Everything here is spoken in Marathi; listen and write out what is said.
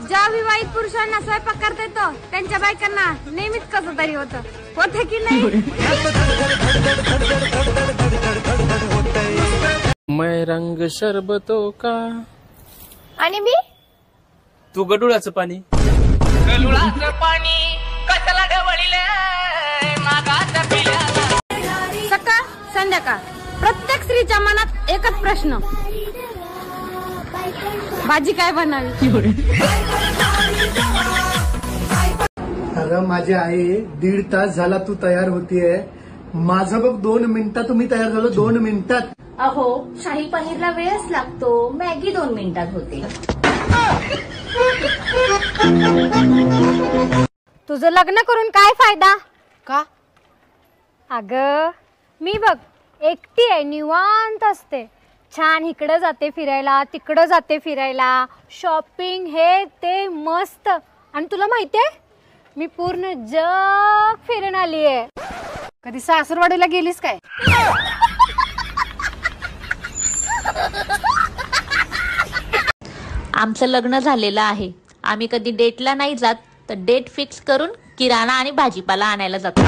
ज्या विवाहित पुरुषांना स्वयंपाक करता येतो त्यांच्या बायकांना नेहमीच कसं तरी होतं की नाही? मैं रंग शरबतो का आणि मी तू गडुळाचं पाणी कसला ढवळीले मागाचा पिल्याला. सकाळ संध्याकाळ प्रत्येक स्त्रीच्या मनात एकच प्रश्न, भाजी काय बनावी? अगं माझी आई 1.5 तास झाला तू तयार होतीये, माझं बघ 2 मिनिटात तुम्ही तयार झालो. 2 मिनिटात. अहो शाही पनीरला वेळच लागतो, मॅगी 2 मिनिटात होते. तुझं लग्न करून काय फायदा? का? अगं मी बघ एकटी आहे, निवांत असते, छान इकडं जाते फिरायला, तिकडं जाते फिरायला, शॉपिंग हे ते मस्त. आणि तुला माहितीये मी पूर्ण जग फिरून आली आहे. कधी सासरवाडीला गेलीस काय? आमचं लग्न झालेलं आहे, आम्ही कधी डेटला नाही जात, तर डेट फिक्स करून किराणा आणि भाजीपाला आणायला जातो.